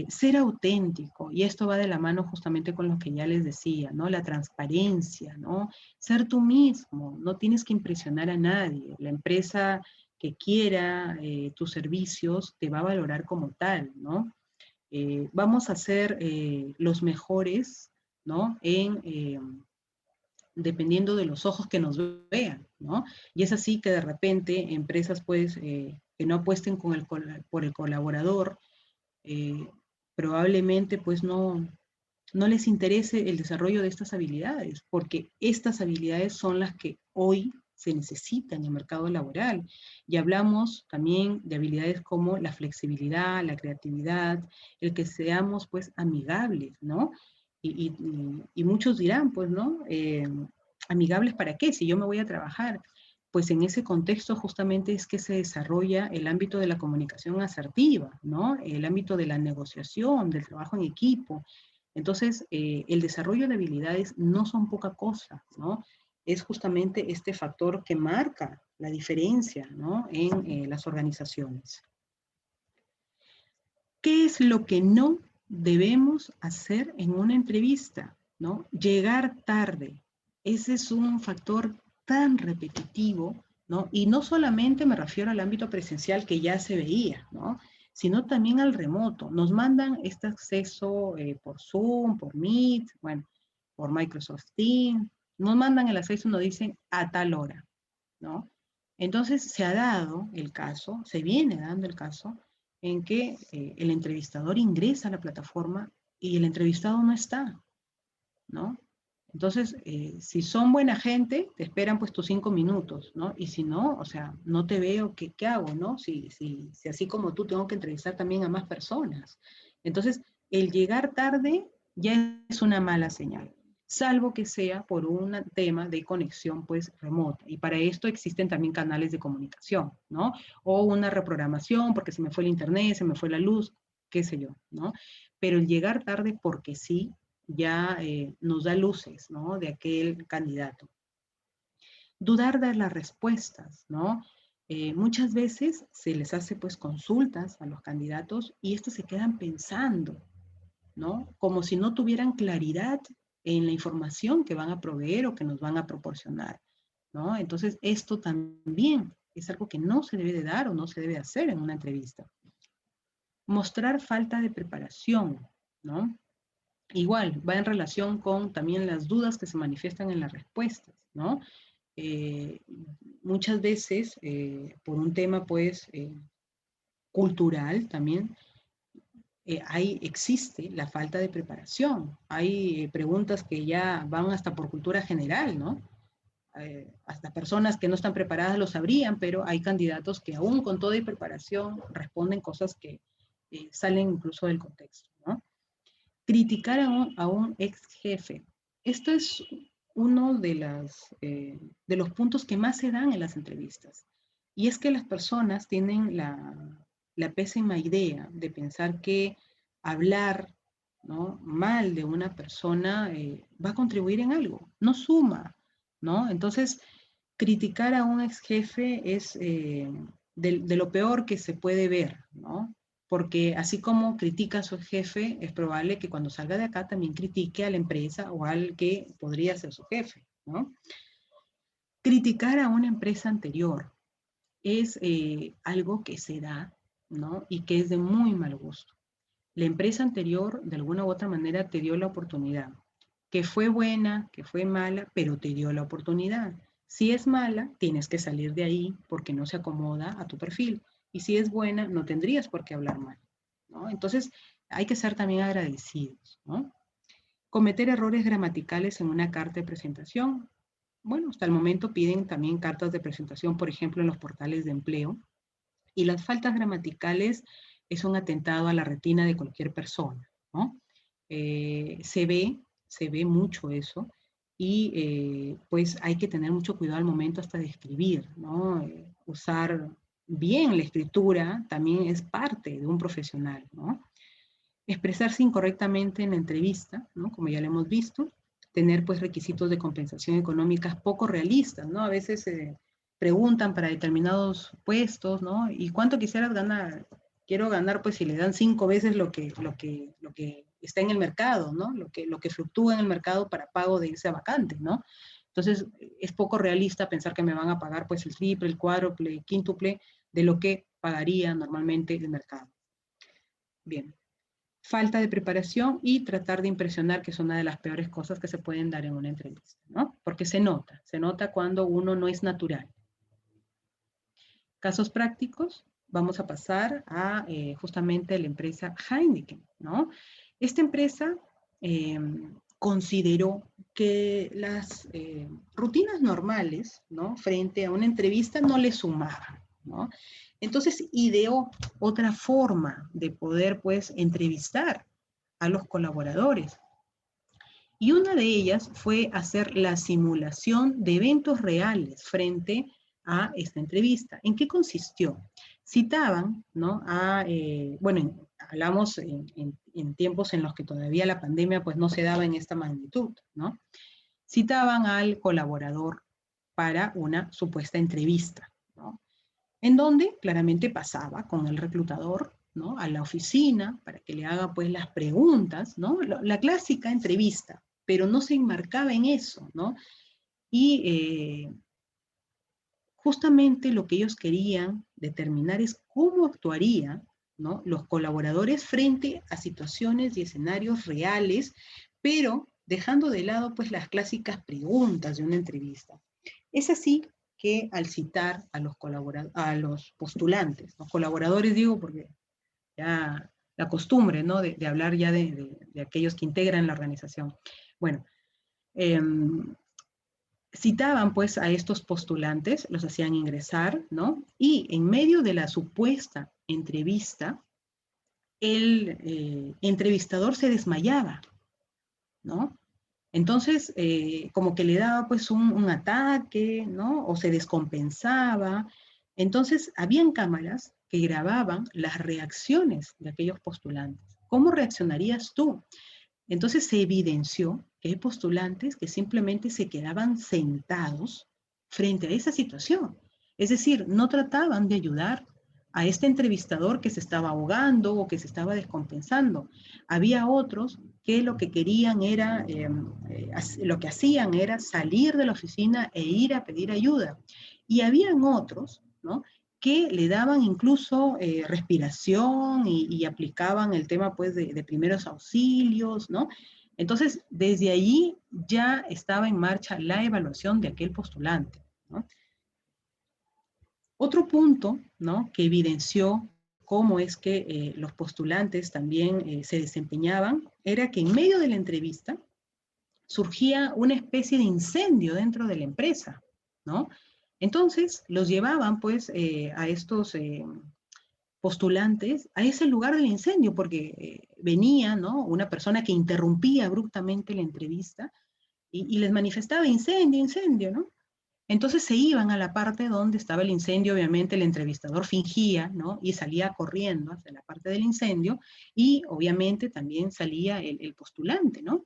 Ser auténtico, y esto va de la mano justamente con lo que ya les decía, ¿no? La transparencia, ¿no? Ser tú mismo, no tienes que impresionar a nadie. La empresa que quiera tus servicios te va a valorar como tal, ¿no? Vamos a ser los mejores, ¿no? Dependiendo de los ojos que nos vean, ¿no? Y es así que de repente empresas, pues, que no apuesten por el colaborador, eh, probablemente, pues, no les interese el desarrollo de estas habilidades, porque estas habilidades son las que hoy se necesitan en el mercado laboral. Y hablamos también de habilidades como la flexibilidad, la creatividad, el que seamos pues amigables, ¿no? Y muchos dirán, pues, ¿no? ¿Amigables para qué? Si yo me voy a trabajar. Pues en ese contexto justamente es que se desarrolla el ámbito de la comunicación asertiva, ¿no? El ámbito de la negociación, del trabajo en equipo. Entonces, el desarrollo de habilidades no son poca cosa, ¿no? Es justamente este factor que marca la diferencia, ¿no? En las organizaciones. ¿Qué es lo que no debemos hacer en una entrevista, ¿no? Llegar tarde. Ese es un factor tan repetitivo, ¿no? Y no solamente me refiero al ámbito presencial que ya se veía, ¿no? Sino también al remoto. Nos mandan este acceso por Zoom, por Meet, bueno, por Microsoft Teams. Nos mandan el acceso y nos dicen a tal hora, ¿no? Entonces se ha dado el caso, se viene dando el caso, en que el entrevistador ingresa a la plataforma y el entrevistado no está, ¿no? Entonces, si son buena gente, te esperan pues tus 5 minutos, ¿no? Y si no, o sea, no te veo, ¿qué hago, no? Si así como tú tengo que entrevistar también a más personas. Entonces, el llegar tarde ya es una mala señal, salvo que sea por un tema de conexión pues remota. Y para esto existen también canales de comunicación, ¿no? O una reprogramación porque se me fue el internet, se me fue la luz, qué sé yo, ¿no? Pero el llegar tarde porque sí, ya nos da luces, ¿no? De aquel candidato. Dudar de las respuestas, ¿no? Muchas veces se les hace pues consultas a los candidatos y estos se quedan pensando, ¿no? Como si no tuvieran claridad en la información que van a proveer o que nos van a proporcionar, ¿no? Entonces, esto también es algo que no se debe de dar o no se debe hacer en una entrevista. Mostrar falta de preparación, ¿no? Igual, va en relación con también las dudas que se manifiestan en las respuestas, ¿no? Eh, Muchas veces, por un tema, pues, cultural también, existe la falta de preparación. Hay preguntas que ya van hasta por cultura general, ¿no? Hasta personas que no están preparadas lo sabrían, pero hay candidatos que aún con toda preparación responden cosas que salen incluso del contexto, ¿no? Criticar a un ex jefe. Esto es uno de los puntos que más se dan en las entrevistas. Y es que las personas tienen la pésima idea de pensar que hablar, ¿no? Mal de una persona va a contribuir en algo, no suma, ¿no? Entonces, criticar a un ex jefe es de lo peor que se puede ver, ¿no? Porque así como critica a su jefe, es probable que cuando salga de acá también critique a la empresa o al que podría ser su jefe, ¿no? Criticar a una empresa anterior es algo que se da, ¿no? Y que es de muy mal gusto. La empresa anterior, de alguna u otra manera, te dio la oportunidad. que fue buena, que fue mala, pero te dio la oportunidad. Si es mala, tienes que salir de ahí porque no se acomoda a tu perfil. Y si es buena, no tendrías por qué hablar mal, ¿no? Entonces, hay que ser también agradecidos, ¿no? Cometer errores gramaticales en una carta de presentación. Bueno, hasta el momento piden también cartas de presentación, por ejemplo, en los portales de empleo. Y las faltas gramaticales es un atentado a la retina de cualquier persona, ¿no? Se ve mucho eso y pues hay que tener mucho cuidado al momento hasta de escribir, ¿no? Usar bien la escritura también es parte de un profesional, ¿no? Expresarse incorrectamente en la entrevista, ¿no? Como ya lo hemos visto, tener pues requisitos de compensación económicas poco realistas, ¿no? A veces preguntan para determinados puestos, ¿no? ¿Y cuánto quisieras ganar? Quiero ganar, pues si le dan 5 veces lo que está en el mercado, ¿no? Lo que fluctúa en el mercado para pago de esa vacante, ¿no? Entonces, es poco realista pensar que me van a pagar pues el triple, el cuádruple, el quíntuple de lo que pagaría normalmente el mercado. Bien, falta de preparación y tratar de impresionar, que es una de las peores cosas que se pueden dar en una entrevista, ¿no? Porque se nota cuando uno no es natural. Casos prácticos, vamos a pasar a justamente la empresa Heineken, ¿no? Esta empresa consideró que las rutinas normales, ¿no? Frente a una entrevista no le sumaban, ¿no? Entonces ideó otra forma de poder, pues, entrevistar a los colaboradores. Y una de ellas fue hacer la simulación de eventos reales frente a esta entrevista. ¿En qué consistió? Citaban, ¿no? Bueno, hablamos en tiempos en los que todavía la pandemia pues no se daba en esta magnitud, ¿no? Citaban al colaborador para una supuesta entrevista, ¿no? En donde claramente pasaba con el reclutador, ¿no? A la oficina para que le haga pues las preguntas, ¿no? La clásica entrevista, pero no se enmarcaba en eso, ¿no? Y justamente lo que ellos querían determinar es cómo actuarían, ¿no? Los colaboradores frente a situaciones y escenarios reales, pero dejando de lado pues las clásicas preguntas de una entrevista. Es así que al citar a los postulantes, los colaboradores digo porque ya la costumbre, ¿no? De hablar ya de aquellos que integran la organización. Bueno, eh, citaban pues a estos postulantes, los hacían ingresar, ¿no? Y en medio de la supuesta entrevista, el entrevistador se desmayaba, ¿no? Entonces, como que le daba pues un ataque, ¿no? O se descompensaba. Entonces, habían cámaras que grababan las reacciones de aquellos postulantes. ¿Cómo reaccionarías tú? Entonces se evidenció que hay postulantes que simplemente se quedaban sentados frente a esa situación. Es decir, no trataban de ayudar a este entrevistador que se estaba ahogando o que se estaba descompensando. Había otros que lo que querían era, lo que hacían era salir de la oficina e ir a pedir ayuda. Y habían otros, ¿no? Que le daban incluso respiración y aplicaban el tema pues de primeros auxilios, ¿no? Entonces, desde allí ya estaba en marcha la evaluación de aquel postulante, ¿no? Otro punto, ¿no? Que evidenció cómo es que los postulantes también se desempeñaban era que en medio de la entrevista surgía una especie de incendio dentro de la empresa, ¿no? Entonces los llevaban pues a estos postulantes a ese lugar del incendio porque venía, ¿no? Una persona que interrumpía abruptamente la entrevista y les manifestaba incendio, incendio, ¿no? Entonces se iban a la parte donde estaba el incendio, obviamente el entrevistador fingía, ¿no? Y salía corriendo hacia la parte del incendio y obviamente también salía el postulante, ¿no?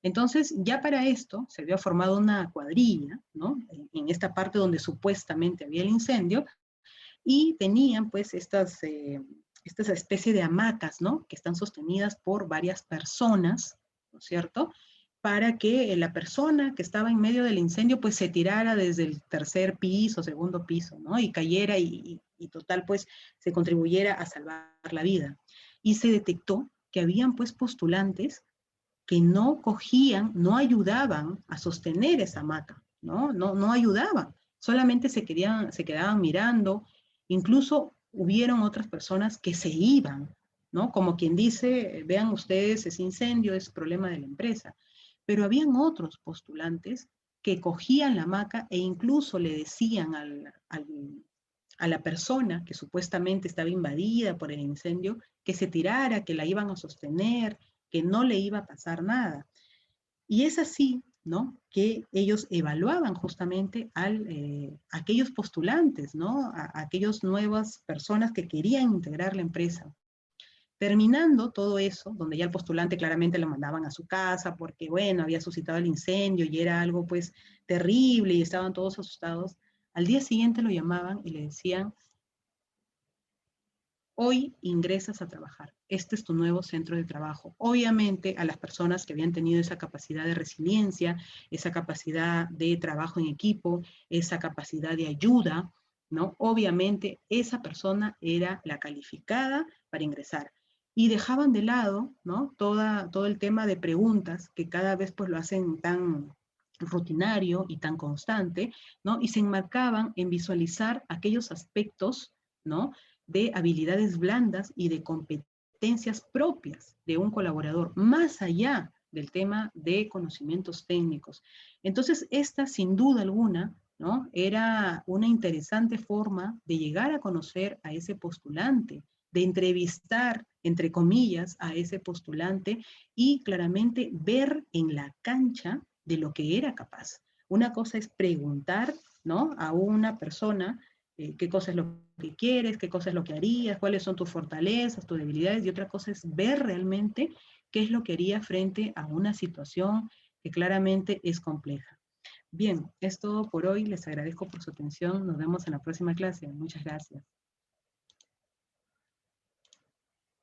Entonces, ya para esto se había formado una cuadrilla, ¿no? En esta parte donde supuestamente había el incendio, y tenían pues estas especies de hamacas, ¿no? Que están sostenidas por varias personas, ¿no es cierto? Para que la persona que estaba en medio del incendio pues se tirara desde el tercer piso, segundo piso, ¿no? Y cayera y total pues se contribuyera a salvar la vida. Y se detectó que habían pues postulantes que no cogían, no ayudaban a sostener esa hamaca, no ayudaban, solamente se quedaban mirando, incluso hubieron otras personas que se iban, ¿no? Como quien dice, vean ustedes, ese incendio es problema de la empresa, pero habían otros postulantes que cogían la hamaca e incluso le decían a la persona que supuestamente estaba invadida por el incendio, que se tirara, que la iban a sostener, que no le iba a pasar nada. Y es así, ¿no? Que ellos evaluaban justamente a aquellos postulantes, ¿no? A aquellas nuevas personas que querían integrar la empresa. Terminando todo eso, donde ya el postulante claramente lo mandaban a su casa porque, bueno, había suscitado el incendio y era algo pues terrible y estaban todos asustados, al día siguiente lo llamaban y le decían, hoy ingresas a trabajar. Este es tu nuevo centro de trabajo. Obviamente a las personas que habían tenido esa capacidad de resiliencia, esa capacidad de trabajo en equipo, esa capacidad de ayuda, ¿no? Obviamente esa persona era la calificada para ingresar. Y dejaban de lado, ¿no? Todo el tema de preguntas que cada vez pues lo hacen tan rutinario y tan constante, ¿no? Y se enmarcaban en visualizar aquellos aspectos, ¿no? De habilidades blandas y de competencias propias de un colaborador, más allá del tema de conocimientos técnicos. Entonces, esta, sin duda alguna, ¿no? Era una interesante forma de llegar a conocer a ese postulante, de entrevistar, entre comillas, a ese postulante y claramente ver en la cancha de lo que era capaz. Una cosa es preguntar, ¿no? A una persona qué cosa es lo que quieres, qué cosa es lo que harías, cuáles son tus fortalezas, tus debilidades, y otra cosa es ver realmente qué es lo que haría frente a una situación que claramente es compleja. Bien, es todo por hoy. Les agradezco por su atención. Nos vemos en la próxima clase. Muchas gracias.